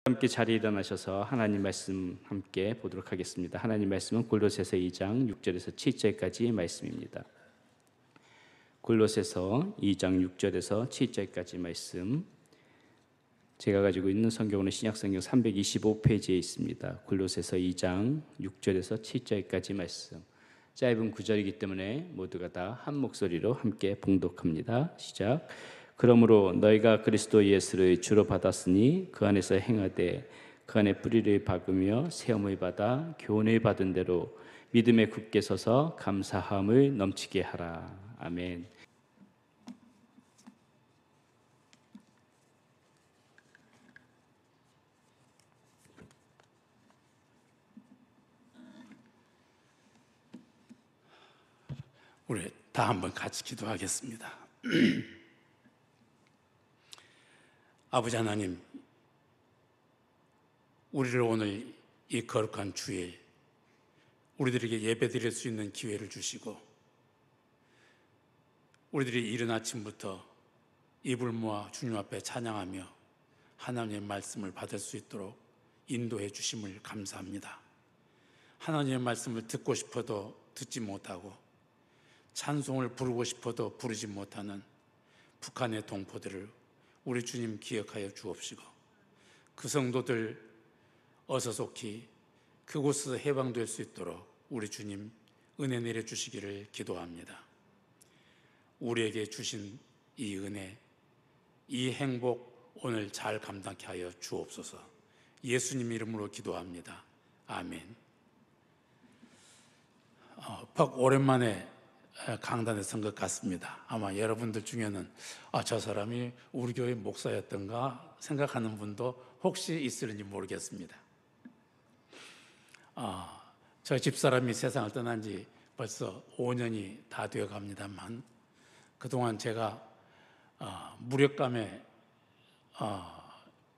함께 자리에 일어나셔서 하나님 말씀 함께 보도록 하겠습니다. 하나님 말씀은 골로새서 2장 6절에서 7절까지 말씀입니다. 골로새서 2장 6절에서 7절까지 말씀, 제가 가지고 있는 성경은 신약성경 325페이지에 있습니다. 골로새서 2장 6절에서 7절까지 말씀, 짧은 구절이기 때문에 모두가 다 한 목소리로 함께 봉독합니다. 시작. 그러므로 너희가 그리스도 예수를 주로 받았으니 그 안에서 행하되 그 안에 뿌리를 박으며 세움을 받아 교훈을 받은 대로 믿음에 굳게 서서 감사함을 넘치게 하라. 아멘. 우리 다 한번 같이 기도하겠습니다. 아버지 하나님, 우리를 오늘 이 거룩한 주일 우리들에게 예배드릴 수 있는 기회를 주시고, 우리들이 이른 아침부터 입을 모아 주님 앞에 찬양하며 하나님의 말씀을 받을 수 있도록 인도해 주심을 감사합니다. 하나님의 말씀을 듣고 싶어도 듣지 못하고 찬송을 부르고 싶어도 부르지 못하는 북한의 동포들을 우리 주님 기억하여 주옵시고, 그 성도들 어서 속히 그곳에서 해방될 수 있도록 우리 주님 은혜 내려주시기를 기도합니다. 우리에게 주신 이 은혜, 이 행복 오늘 잘 감당케 하여 주옵소서. 예수님 이름으로 기도합니다. 아멘. 오랜만에 강단에 선 것 같습니다. 아마 여러분들 중에는 저 사람이 우리 교회 목사였던가 생각하는 분도 혹시 있을지 모르겠습니다. 저 집사람이 세상을 떠난 지 벌써 5년이 다 되어 갑니다만, 그동안 제가 무력감에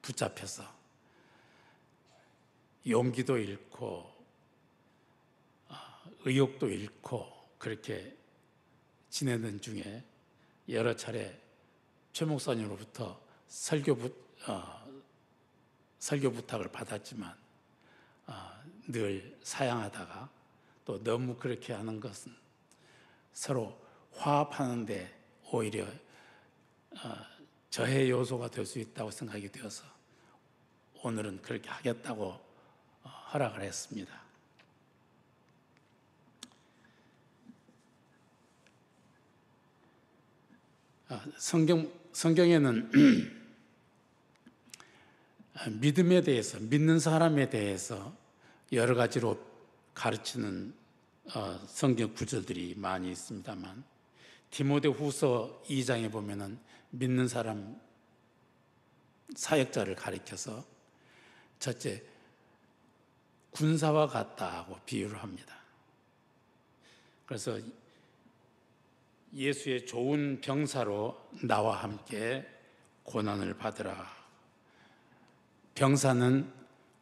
붙잡혀서 용기도 잃고 의욕도 잃고 그렇게 지내는 중에 여러 차례 최 목사님으로부터 설교 부탁을 받았지만 늘 사양하다가, 또 너무 그렇게 하는 것은 서로 화합하는 데 오히려 저해 요소가 될 수 있다고 생각이 되어서 오늘은 그렇게 하겠다고 허락을 했습니다. 성경에는 믿음에 대해서, 믿는 사람에 대해서 여러 가지로 가르치는 성경 구절들이 많이 있습니다만, 디모데후서 2장에 보면은 믿는 사람 사역자를 가리켜서 첫째, 군사와 같다고 비유를 합니다. 그래서 예수의 좋은 병사로 나와 함께 고난을 받으라. 병사는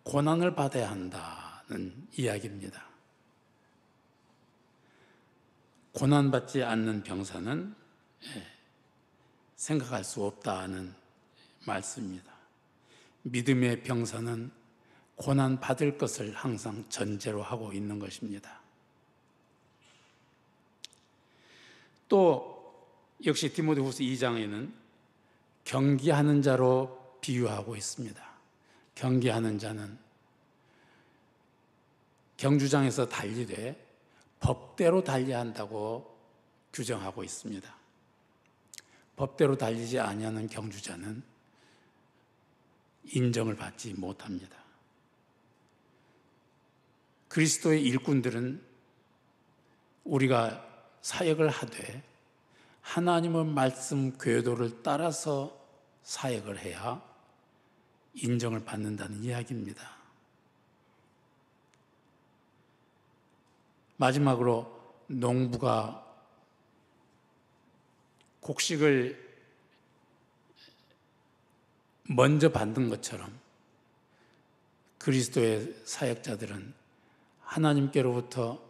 고난을 받아야 한다는 이야기입니다. 고난받지 않는 병사는 생각할 수 없다는 말씀입니다. 믿음의 병사는 고난받을 것을 항상 전제로 하고 있는 것입니다. 또 역시 디모데후서 2장에는 경기하는 자로 비유하고 있습니다. 경기하는 자는 경주장에서 달리되 법대로 달려야 한다고 규정하고 있습니다. 법대로 달리지 아니하는 경주자는 인정을 받지 못합니다. 그리스도의 일꾼들은 우리가 사역을 하되 하나님의 말씀 궤도를 따라서 사역을 해야 인정을 받는다는 이야기입니다. 마지막으로 농부가 곡식을 먼저 받는 것처럼 그리스도의 사역자들은 하나님께로부터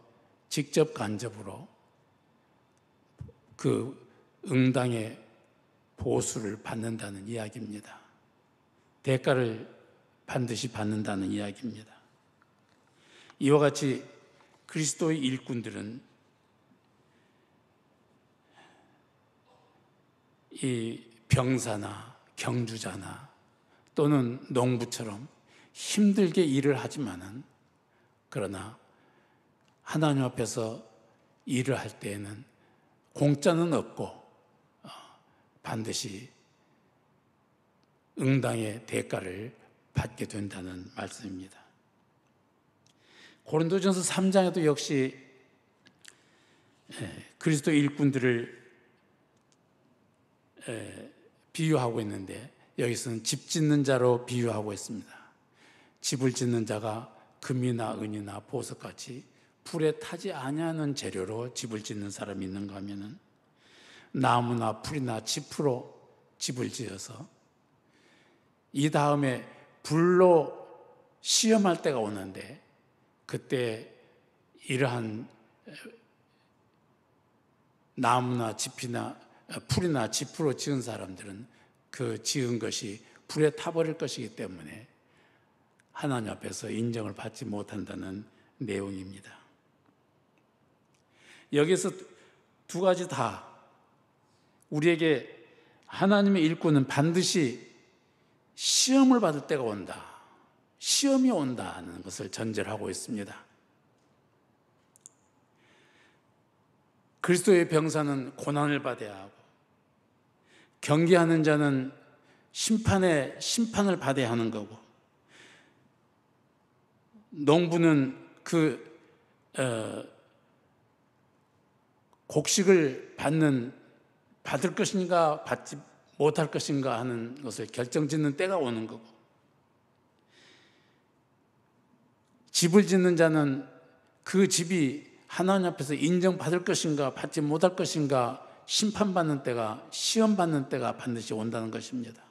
직접 간접으로 그 응당의 보수를 받는다는 이야기입니다. 대가를 반드시 받는다는 이야기입니다. 이와 같이 그리스도의 일꾼들은 이 병사나 경주자나 또는 농부처럼 힘들게 일을 하지만은, 그러나 하나님 앞에서 일을 할 때에는 공짜는 없고 반드시 응당의 대가를 받게 된다는 말씀입니다. 고린도전서 3장에도 역시 그리스도 일꾼들을 비유하고 있는데, 여기서는 집 짓는 자로 비유하고 있습니다. 집을 짓는 자가 금이나 은이나 보석같이 불에 타지 아니하는 재료로 집을 짓는 사람이 있는가 하면은 나무나 풀이나 짚으로 집을 지어서 이 다음에 불로 시험할 때가 오는데, 그때 이러한 나무나 짚이나 풀이나 짚으로 지은 사람들은 그 지은 것이 불에 타버릴 것이기 때문에 하나님 앞에서 인정을 받지 못한다는 내용입니다. 여기서 두 가지 다 우리에게 하나님의 일꾼은 반드시 시험을 받을 때가 온다, 시험이 온다는 것을 전제를 하고 있습니다. 그리스도의 병사는 고난을 받아야 하고, 경계하는 자는 심판을 받아야 하는 거고, 농부는 곡식을 받을 것인가 받지 못할 것인가 하는 것을 결정짓는 때가 오는 거고, 집을 짓는 자는 그 집이 하나님 앞에서 인정받을 것인가 받지 못할 것인가 심판받는 때가, 시험받는 때가 반드시 온다는 것입니다.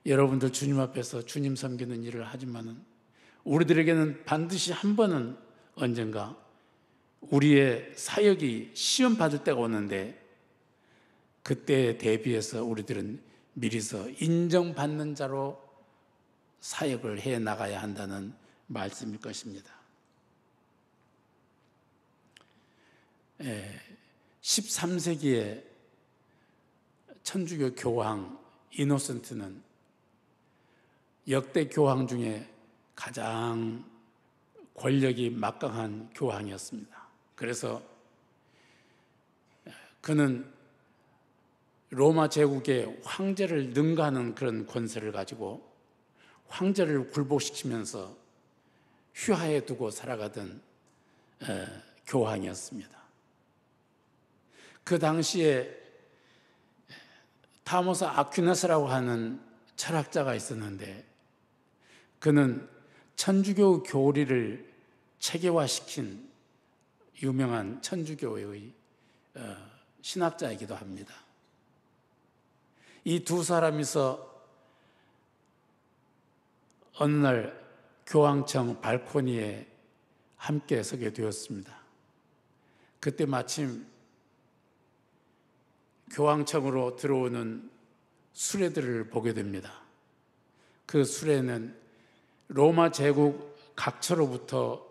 여러분들 주님 앞에서 주님 섬기는 일을 하지만은 우리들에게는 반드시 한 번은 언젠가 우리의 사역이 시험받을 때가 오는데, 그때에 대비해서 우리들은 미리서 인정받는 자로 사역을 해 나가야 한다는 말씀일 것입니다. 13세기의 천주교 교황 이노센트는 역대 교황 중에 가장 권력이 막강한 교황이었습니다. 그래서 그는 로마 제국의 황제를 능가하는 그런 권세를 가지고 황제를 굴복시키면서 휘하에 두고 살아가던 교황이었습니다. 그 당시에 타모스 아퀴나스라고 하는 철학자가 있었는데, 그는 천주교 교리를 체계화시킨 유명한 천주교의 신학자이기도 합니다. 이 두 사람이서 어느 날 교황청 발코니에 함께 서게 되었습니다. 그때 마침 교황청으로 들어오는 수레들을 보게 됩니다. 그 수레는 로마 제국 각처로부터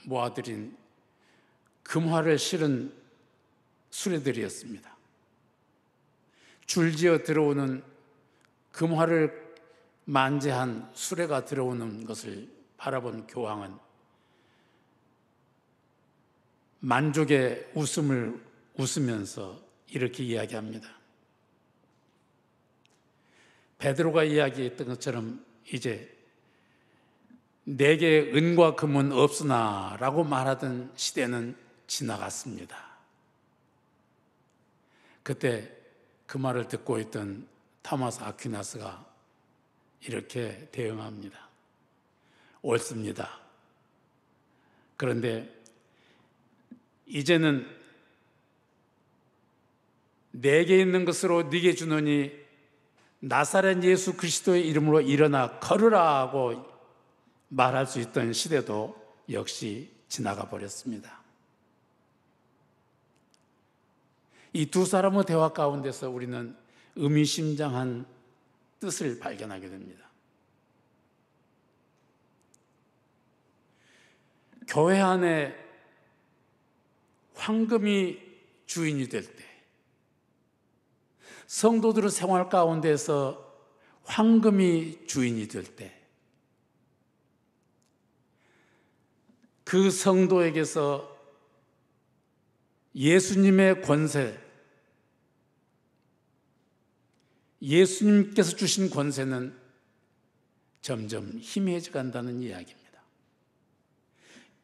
모아들인 금화를 실은 수레들이었습니다. 줄지어 들어오는 금화를 만재한 수레가 들어오는 것을 바라본 교황은 만족의 웃음을 웃으면서 이렇게 이야기합니다. 베드로가 이야기했던 것처럼 이제 내게 은과 금은 없으나 라고 말하던 시대는 지나갔습니다. 그때 그 말을 듣고 있던 토마스 아퀴나스가 이렇게 대응합니다. 옳습니다. 그런데 이제는 내게 있는 것으로 네게 주노니 나사렛 예수 그리스도의 이름으로 일어나 걸으라 하고 말할 수 있던 시대도 역시 지나가 버렸습니다. 이 두 사람의 대화 가운데서 우리는 의미심장한 뜻을 발견하게 됩니다. 교회 안에 황금이 주인이 될 때, 성도들의 생활 가운데서 황금이 주인이 될 때, 그 성도에게서 예수님의 권세, 예수님께서 주신 권세는 점점 희미해져 간다는 이야기입니다.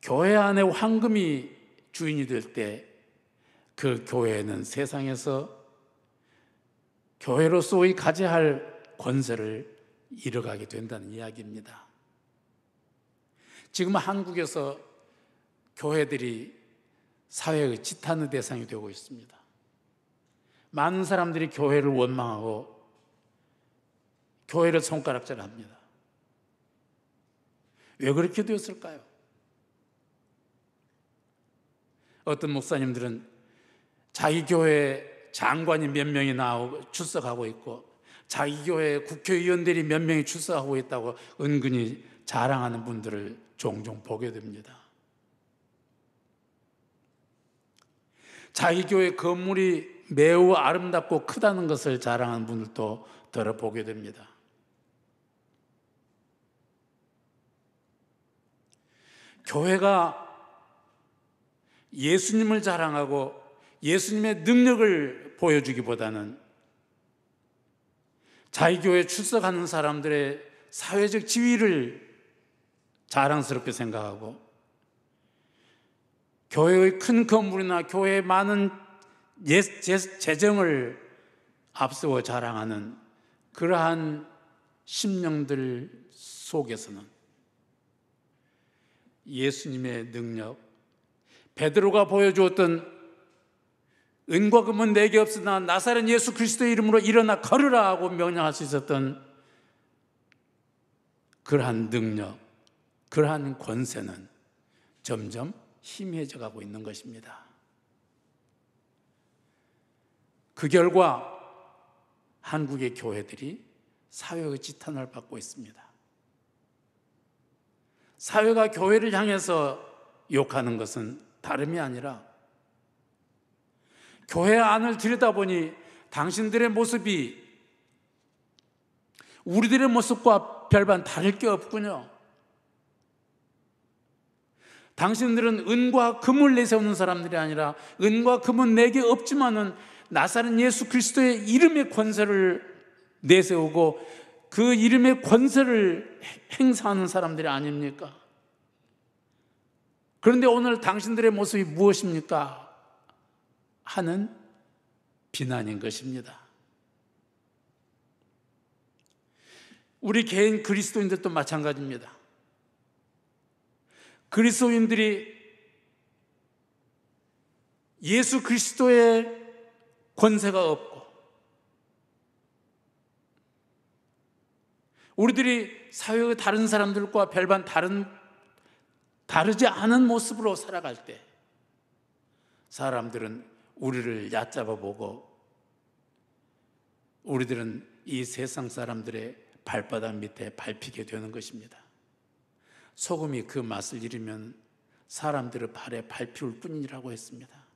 교회 안에 황금이 주인이 될 때 그 교회는 세상에서 교회로서의 가져야 할 권세를 잃어가게 된다는 이야기입니다. 지금 한국에서 교회들이 사회의 지탄의 대상이 되고 있습니다. 많은 사람들이 교회를 원망하고 교회를 손가락질합니다. 왜 그렇게 되었을까요? 어떤 목사님들은 자기 교회에 장관이 몇 명이 나오고 출석하고 있고 자기 교회에 국회의원들이 몇 명이 출석하고 있다고 은근히 자랑하는 분들을 종종 보게 됩니다. 자기 교회 건물이 매우 아름답고 크다는 것을 자랑하는 분들도 들어보게 됩니다. 교회가 예수님을 자랑하고 예수님의 능력을 보여주기보다는 자기 교회에 출석하는 사람들의 사회적 지위를 자랑스럽게 생각하고 교회의 큰 건물이나 교회의 많은 재정을 앞세워 자랑하는 그러한 심령들 속에서는 예수님의 능력, 베드로가 보여주었던 은과 금은 내게 없으나 나사렛 예수 그리스도의 이름으로 일어나 걸으라 하고 명령할 수 있었던 그러한 능력, 그러한 권세는 점점 희미해져 가고 있는 것입니다. 그 결과 한국의 교회들이 사회의 지탄을 받고 있습니다. 사회가 교회를 향해서 욕하는 것은 다름이 아니라 교회 안을 들여다보니 당신들의 모습이 우리들의 모습과 별반 다를 게 없군요. 당신들은 은과 금을 내세우는 사람들이 아니라 은과 금은 내게 없지만은 나사렛 예수 그리스도의 이름의 권세를 내세우고 그 이름의 권세를 행사하는 사람들이 아닙니까? 그런데 오늘 당신들의 모습이 무엇입니까? 하는 비난인 것입니다. 우리 개인 그리스도인들도 마찬가지입니다. 그리스도인들이 예수 그리스도의 권세가 없고 우리들이 사회의 다른 사람들과 별반 다르지 않은 모습으로 살아갈 때 사람들은 우리를 얕잡아 보고 우리들은 이 세상 사람들의 발바닥 밑에 밟히게 되는 것입니다. 소금이 그 맛을 잃으면 사람들의 발에 밟힐 뿐이라고 했습니다.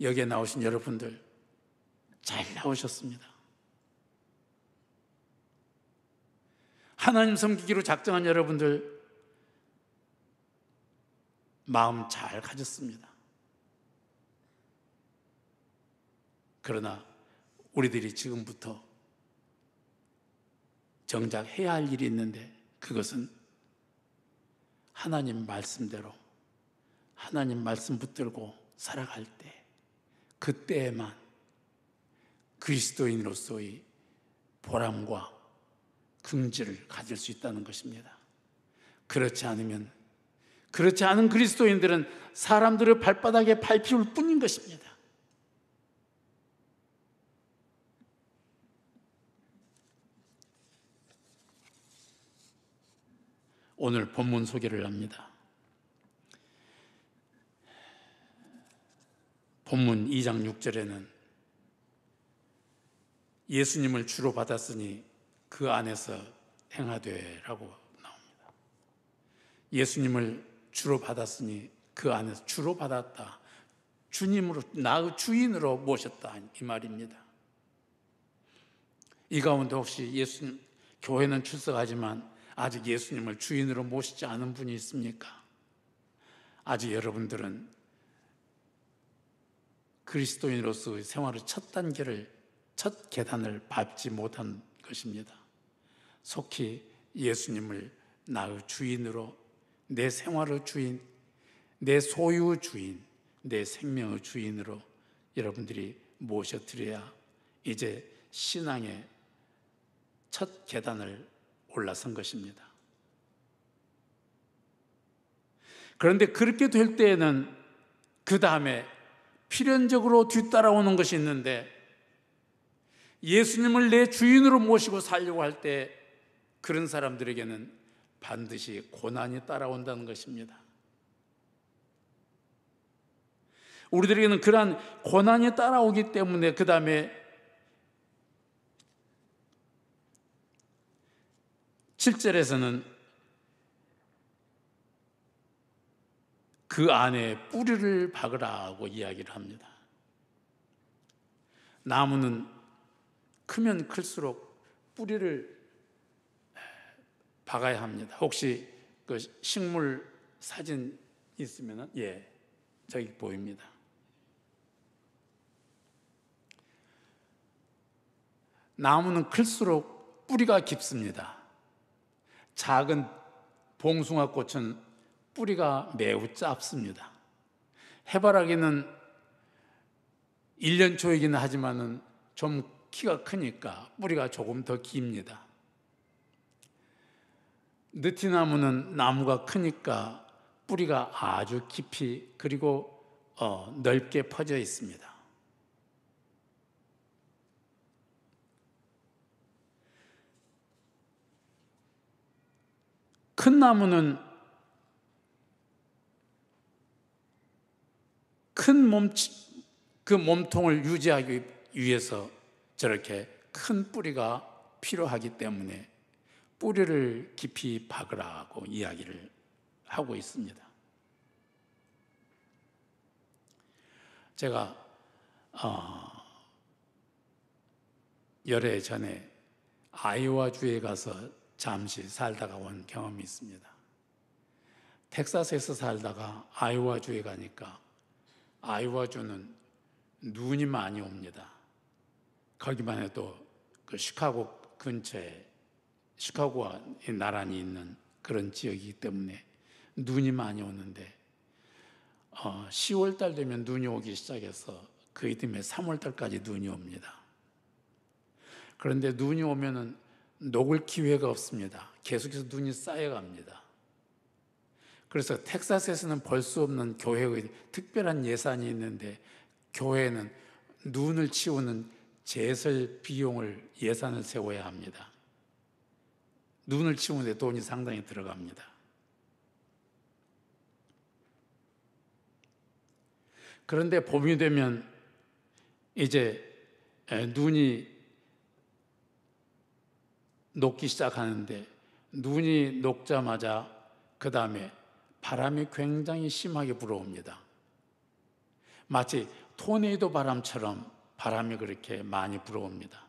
여기에 나오신 여러분들 잘 나오셨습니다. 하나님 섬기기로 작정한 여러분들 마음 잘 가졌습니다. 그러나 우리들이 지금부터 정작 해야 할 일이 있는데 그것은 하나님 말씀대로 하나님 말씀 붙들고 살아갈 때 그때에만 그리스도인으로서의 보람과 긍지를 가질 수 있다는 것입니다. 그렇지 않은 그리스도인들은 사람들의 발바닥에 밟힐 뿐인 것입니다. 오늘 본문 소개를 합니다. 본문 2장 6절에는 예수님을 주로 받았으니 그 안에서 행하되라고 나옵니다. 예수님을 주로 받았으니 그 안에서 주로 받았다, 주님으로, 나의 주인으로 모셨다, 이 말입니다. 이 가운데 혹시 예수님, 교회는 출석하지만 아직 예수님을 주인으로 모시지 않은 분이 있습니까? 아직 여러분들은 그리스도인으로서의 생활의 첫 단계를, 첫 계단을 밟지 못한 것입니다. 속히 예수님을 나의 주인으로, 내 생활의 주인, 내 소유의 주인, 내 생명의 주인으로 여러분들이 모셔드려야 이제 신앙의 첫 계단을 올라선 것입니다. 그런데 그렇게 될 때에는 그 다음에 필연적으로 뒤따라오는 것이 있는데, 예수님을 내 주인으로 모시고 살려고 할 때 그런 사람들에게는 반드시 고난이 따라온다는 것입니다. 우리들에게는 그러한 고난이 따라오기 때문에 그 다음에 7절에서는 그 안에 뿌리를 박으라고 이야기를 합니다. 나무는 크면 클수록 뿌리를 박아야 합니다. 혹시 그 식물 사진 있으면 저기 보입니다. 나무는 클수록 뿌리가 깊습니다. 작은 봉숭아 꽃은 뿌리가 매우 짧습니다. 해바라기는 1년 초이긴 하지만은 좀 키가 크니까 뿌리가 조금 더 깁니다. 느티나무는 나무가 크니까 뿌리가 아주 깊이 그리고 넓게 퍼져 있습니다. 큰 나무는 그 몸통을 유지하기 위해서 저렇게 큰 뿌리가 필요하기 때문에 뿌리를 깊이 박으라고 이야기를 하고 있습니다. 제가 열해 전에 아이오와주에 가서 잠시 살다가 온 경험이 있습니다. 텍사스에서 살다가 아이오와주에 가니까 아이오와주는 눈이 많이 옵니다. 거기만 해도 그 시카고 근처에 시카고와 나란히 있는 그런 지역이기 때문에 눈이 많이 오는데 10월 달 되면 눈이 오기 시작해서 그 이듬해 3월 달까지 눈이 옵니다. 그런데 눈이 오면은 녹을 기회가 없습니다. 계속해서 눈이 쌓여갑니다. 그래서 텍사스에서는 볼 수 없는 교회의 특별한 예산이 있는데, 교회는 눈을 치우는 제설 비용을 예산을 세워야 합니다. 눈을 치우는데 돈이 상당히 들어갑니다. 그런데 봄이 되면 이제 눈이 녹기 시작하는데, 눈이 녹자마자 그 다음에 바람이 굉장히 심하게 불어옵니다. 마치 토네이도 바람처럼 바람이 그렇게 많이 불어옵니다.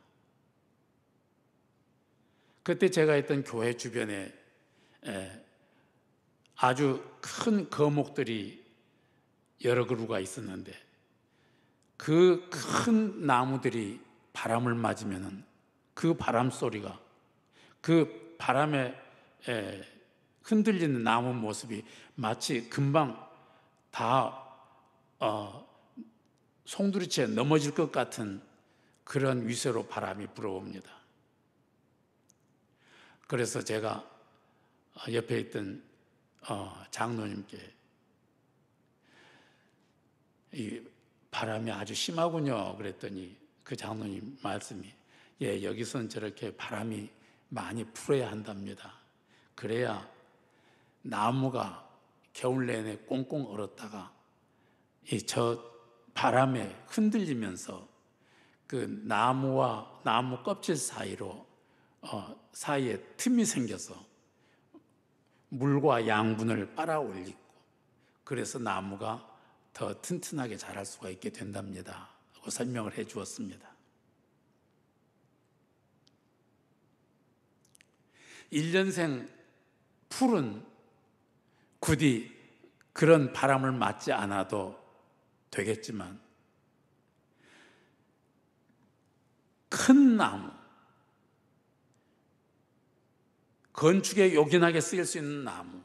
그때 제가 있던 교회 주변에 아주 큰 거목들이 여러 그루가 있었는데, 그 큰 나무들이 바람을 맞으면 그 바람 소리가, 그 바람에 흔들리는 나무 모습이 마치 금방 다 송두리째 넘어질 것 같은 그런 위세로 바람이 불어옵니다. 그래서 제가 옆에 있던 장로님께 이 바람이 아주 심하군요 그랬더니 그 장로님 말씀이, 여기선 저렇게 바람이 많이 불어야 한답니다. 그래야 나무가 겨울 내내 꽁꽁 얼었다가 저 바람에 흔들리면서 그 나무와 나무 껍질 사이로 사이에 틈이 생겨서 물과 양분을 빨아올리고, 그래서 나무가 더 튼튼하게 자랄 수가 있게 된답니다 하고 설명을 해 주었습니다. 1년생 풀은 굳이 그런 바람을 맞지 않아도 되겠지만, 큰 나무, 건축에 요긴하게 쓰일 수 있는 나무,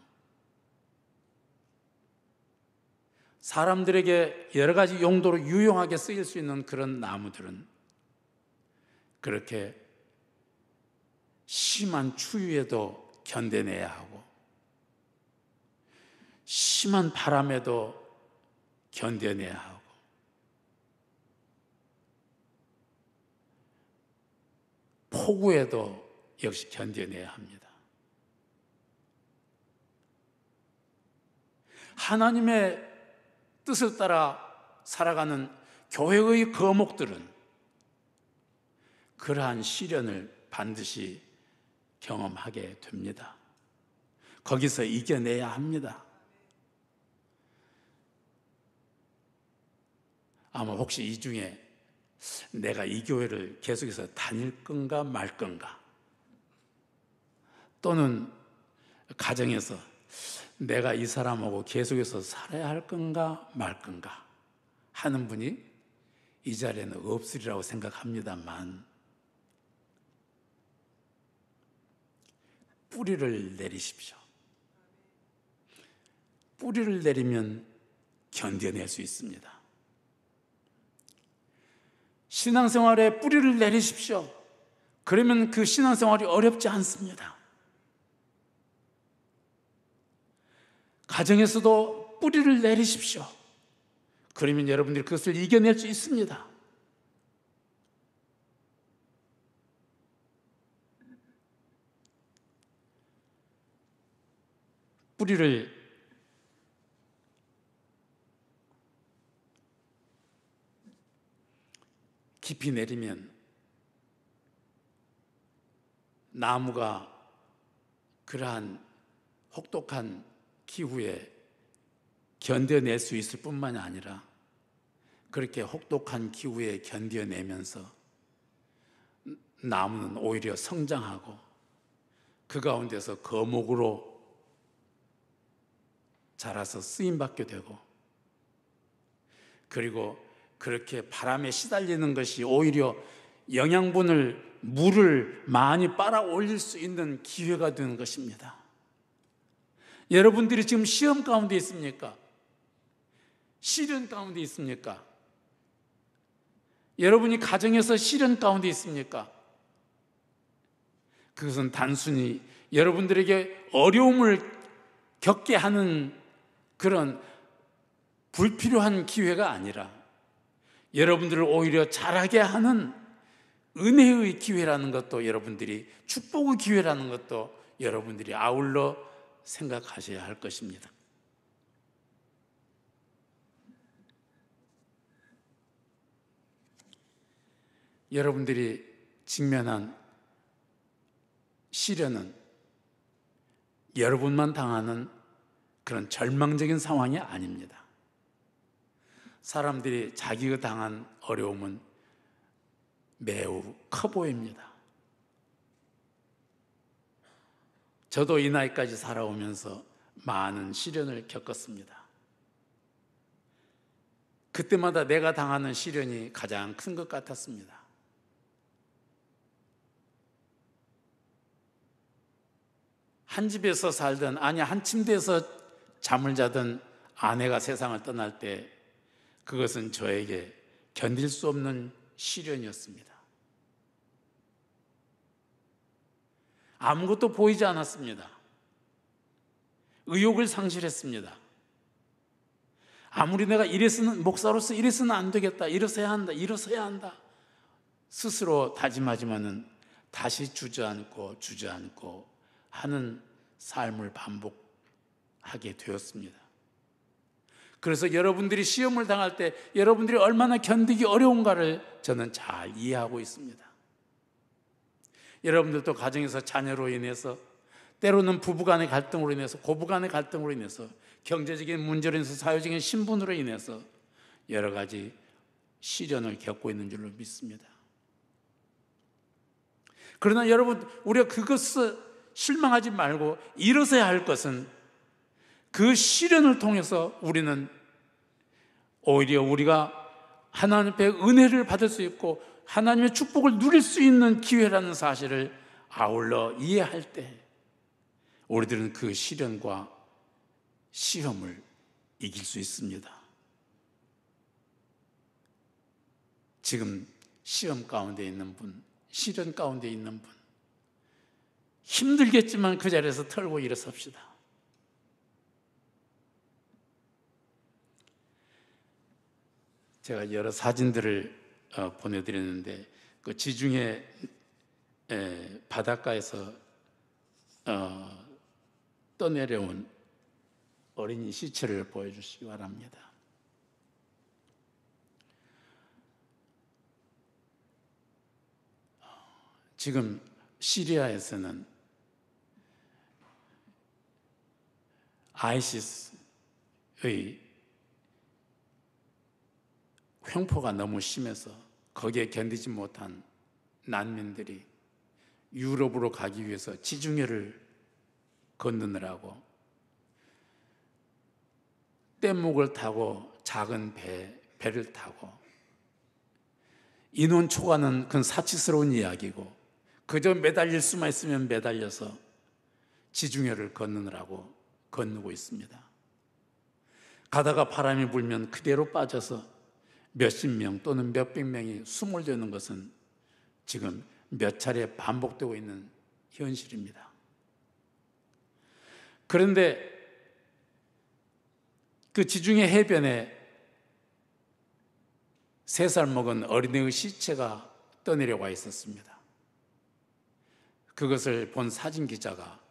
사람들에게 여러 가지 용도로 유용하게 쓰일 수 있는 그런 나무들은 그렇게 심한 추위에도 견뎌내야 하고, 심한 바람에도 견뎌내야 하고, 폭우에도 역시 견뎌내야 합니다. 하나님의 뜻을 따라 살아가는 교회의 거목들은 그러한 시련을 반드시 경험하게 됩니다. 거기서 이겨내야 합니다. 아마 혹시 이 중에 내가 이 교회를 계속해서 다닐 건가 말 건가, 또는 가정에서 내가 이 사람하고 계속해서 살아야 할 건가 말 건가 하는 분이 이 자리에는 없으리라고 생각합니다만, 뿌리를 내리십시오. 뿌리를 내리면 견뎌낼 수 있습니다. 신앙생활에 뿌리를 내리십시오. 그러면 그 신앙생활이 어렵지 않습니다. 가정에서도 뿌리를 내리십시오. 그러면 여러분들이 그것을 이겨낼 수 있습니다. 뿌리를 깊이 내리면 나무가 그러한 혹독한 기후에 견뎌낼 수 있을 뿐만이 아니라, 그렇게 혹독한 기후에 견뎌내면서 나무는 오히려 성장하고 그 가운데서 거목으로 자라서 쓰임받게 되고, 그리고 그렇게 바람에 시달리는 것이 오히려 영양분을, 물을 많이 빨아 올릴 수 있는 기회가 되는 것입니다. 여러분들이 지금 시험 가운데 있습니까? 시련 가운데 있습니까? 여러분이 가정에서 시련 가운데 있습니까? 그것은 단순히 여러분들에게 어려움을 겪게 하는 그런 불필요한 기회가 아니라 여러분들을 오히려 자라게 하는 은혜의 기회라는 것도, 여러분들이 축복의 기회라는 것도 여러분들이 아울러 생각하셔야 할 것입니다. 여러분들이 직면한 시련은 여러분만 당하는 그런 절망적인 상황이 아닙니다. 사람들이 자기가 당한 어려움은 매우 커 보입니다. 저도 이 나이까지 살아오면서 많은 시련을 겪었습니다. 그때마다 내가 당하는 시련이 가장 큰 것 같았습니다. 한 집에서 살던, 아니 한 침대에서 잠을 자던 아내가 세상을 떠날 때 그것은 저에게 견딜 수 없는 시련이었습니다. 아무것도 보이지 않았습니다. 의욕을 상실했습니다. 아무리 내가 목사로서 이래서는 안 되겠다, 이래서야 한다 스스로 다짐하지만은 다시 주저앉고 하는 삶을 반복하게 되었습니다. 그래서 여러분들이 시험을 당할 때 여러분들이 얼마나 견디기 어려운가를 저는 잘 이해하고 있습니다. 여러분들도 가정에서 자녀로 인해서 때로는 부부간의 갈등으로 인해서, 고부간의 갈등으로 인해서, 경제적인 문제로 인해서, 사회적인 신분으로 인해서 여러 가지 시련을 겪고 있는 줄로 믿습니다. 그러나 여러분, 우리가 그것을 실망하지 말고 일어서야 할 것은, 그 시련을 통해서 우리는 오히려 우리가 하나님 앞에 은혜를 받을 수 있고 하나님의 축복을 누릴 수 있는 기회라는 사실을 아울러 이해할 때 우리들은 그 시련과 시험을 이길 수 있습니다. 지금 시험 가운데 있는 분, 시련 가운데 있는 분, 힘들겠지만 그 자리에서 털고 일어섭시다. 제가 여러 사진들을 보내드렸는데, 그 지중해 바닷가에서 떠내려온 어린이 시체를 보여주시기 바랍니다. 지금 시리아에서는 아이시스의 횡포가 너무 심해서 거기에 견디지 못한 난민들이 유럽으로 가기 위해서 지중해를 건너느라고 뗏목을 타고 작은 배를 타고, 인원 초과는 그건 사치스러운 이야기고 그저 매달릴 수만 있으면 매달려서 지중해를 건너느라고 건너고 있습니다. 가다가 바람이 불면 그대로 빠져서 몇십 명 또는 몇백 명이 숨을 되는 것은 지금 몇 차례 반복되고 있는 현실입니다. 그런데 그 지중해 해변에 3살 먹은 어린이의 시체가 떠내려와 있었습니다. 그것을 본 사진 기자가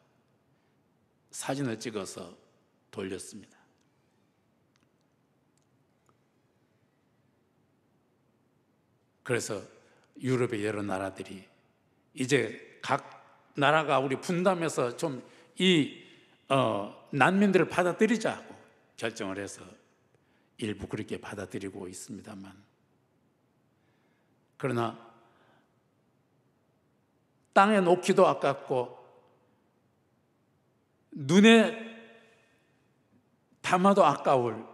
사진을 찍어서 돌렸습니다. 그래서 유럽의 여러 나라들이 이제 각 나라가 우리 분담해서 좀 이 난민들을 받아들이자고 결정을 해서 일부 그렇게 받아들이고 있습니다만, 그러나 땅에 놓기도 아깝고 눈에 담아도 아까울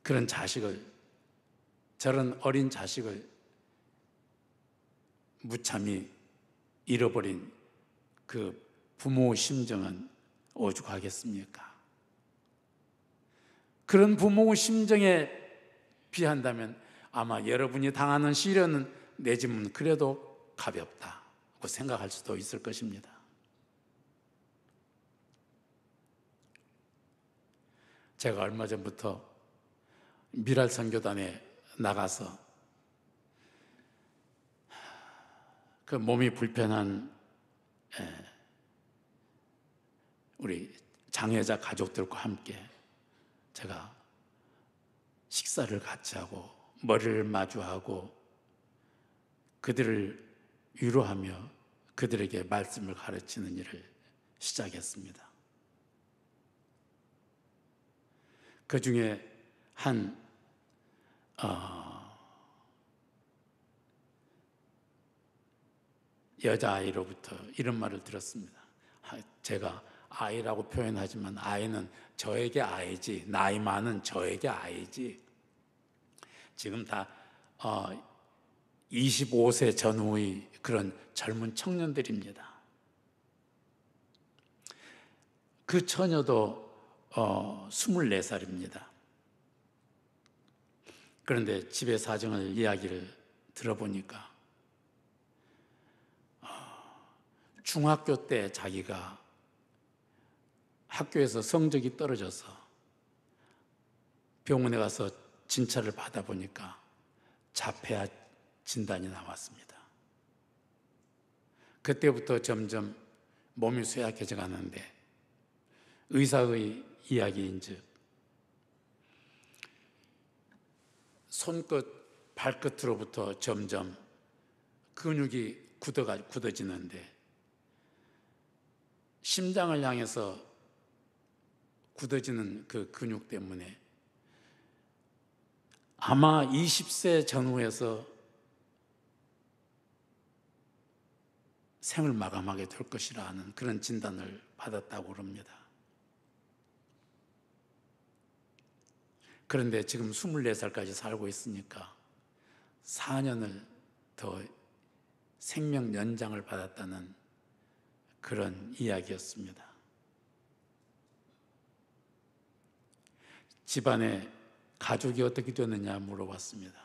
그런 자식을, 저런 어린 자식을 무참히 잃어버린 그 부모의 심정은 오죽하겠습니까? 그런 부모의 심정에 비한다면 아마 여러분이 당하는 시련은 내 집은 그래도 가볍다고 생각할 수도 있을 것입니다. 제가 얼마 전부터 미랄 선교단에 나가서 그 몸이 불편한 우리 장애자 가족들과 함께 제가 식사를 같이 하고 머리를 마주하고 그들을 위로하며 그들에게 말씀을 가르치는 일을 시작했습니다. 그 중에 한 여자아이로부터 이런 말을 들었습니다. 제가 아이라고 표현하지만 아이는 저에게 아이지, 나이 많은 저에게 아이지, 지금 다 25세 전후의 그런 젊은 청년들입니다. 그 처녀도 24살입니다. 그런데 집의 사정을 이야기를 들어보니까 중학교 때 자기가 학교에서 성적이 떨어져서 병원에 가서 진찰을 받아보니까 자폐아 진단이 나왔습니다. 그때부터 점점 몸이 쇠약해져 가는데 의사의 이야기인즉 손끝, 발끝으로부터 점점 근육이 굳어지는데 심장을 향해서 굳어지는 그 근육 때문에 아마 20세 전후에서 생을 마감하게 될 것이라는 그런 진단을 받았다고 합니다. 그런데 지금 24살까지 살고 있으니까 4년을 더 생명 연장을 받았다는 그런 이야기였습니다. 집안에 가족이 어떻게 되느냐 물어봤습니다.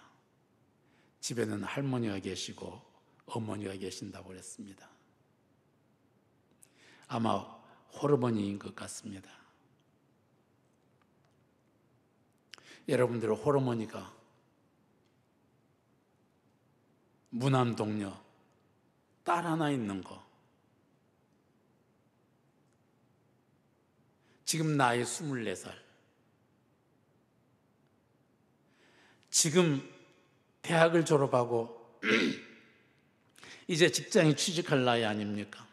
집에는 할머니가 계시고 어머니가 계신다고 그랬습니다. 아마 호르몬인 것 같습니다. 여러분들 호르몬이가 무남동녀 딸 하나 있는 거, 지금 나이 24살, 지금 대학을 졸업하고 이제 직장에 취직할 나이 아닙니까?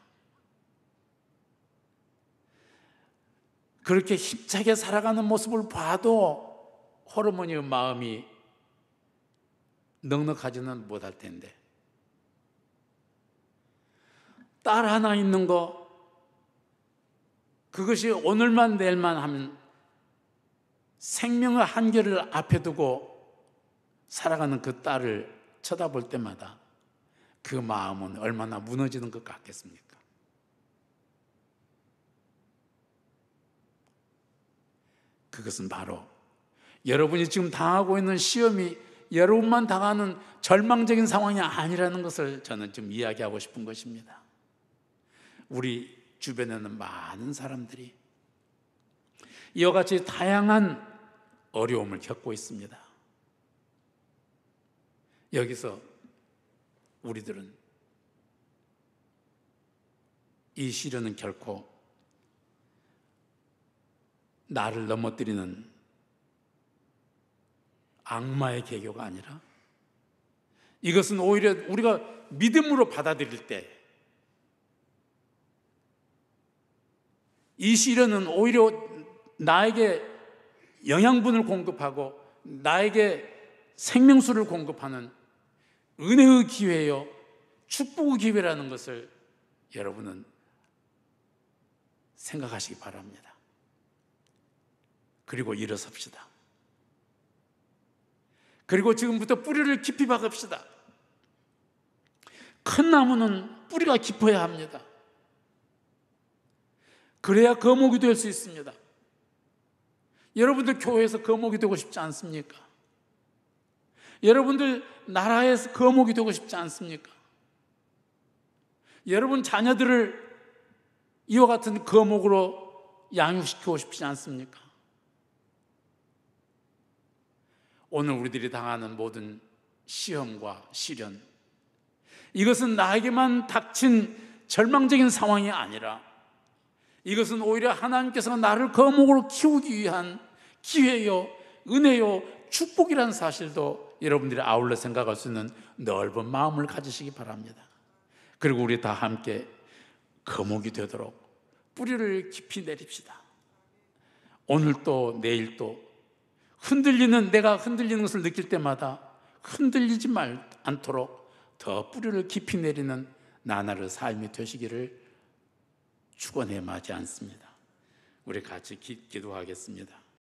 그렇게 힘차게 살아가는 모습을 봐도 호르몬의 마음이 넉넉하지는 못할 텐데, 딸 하나 있는 거, 그것이 오늘만 내일만 하면 생명의 한계를 앞에 두고 살아가는 그 딸을 쳐다볼 때마다 그 마음은 얼마나 무너지는 것 같겠습니까? 그것은 바로 여러분이 지금 당하고 있는 시험이 여러분만 당하는 절망적인 상황이 아니라는 것을 저는 지금 이야기하고 싶은 것입니다. 우리 주변에는 많은 사람들이 이와 같이 다양한 어려움을 겪고 있습니다. 여기서 우리들은 이 시련은 결코 나를 넘어뜨리는 악마의 계교가 아니라 이것은 오히려 우리가 믿음으로 받아들일 때 이 시련은 오히려 나에게 영양분을 공급하고 나에게 생명수를 공급하는 은혜의 기회요, 축복의 기회라는 것을 여러분은 생각하시기 바랍니다. 그리고 일어섭시다. 그리고 지금부터 뿌리를 깊이 박읍시다. 큰 나무는 뿌리가 깊어야 합니다. 그래야 거목이 될 수 있습니다. 여러분들 교회에서 거목이 되고 싶지 않습니까? 여러분들 나라에서 거목이 되고 싶지 않습니까? 여러분 자녀들을 이와 같은 거목으로 양육시키고 싶지 않습니까? 오늘 우리들이 당하는 모든 시험과 시련, 이것은 나에게만 닥친 절망적인 상황이 아니라 이것은 오히려 하나님께서 나를 거목으로 키우기 위한 기회요, 은혜요, 축복이라는 사실도 여러분들이 아울러 생각할 수 있는 넓은 마음을 가지시기 바랍니다. 그리고 우리 다 함께 거목이 되도록 뿌리를 깊이 내립시다. 오늘 또 내일 또 내가 흔들리는 것을 느낄 때마다 흔들리지 않도록 더 뿌리를 깊이 내리는 나날의 삶이 되시기를 축원해 마지 않습니다. 우리 같이 기도하겠습니다.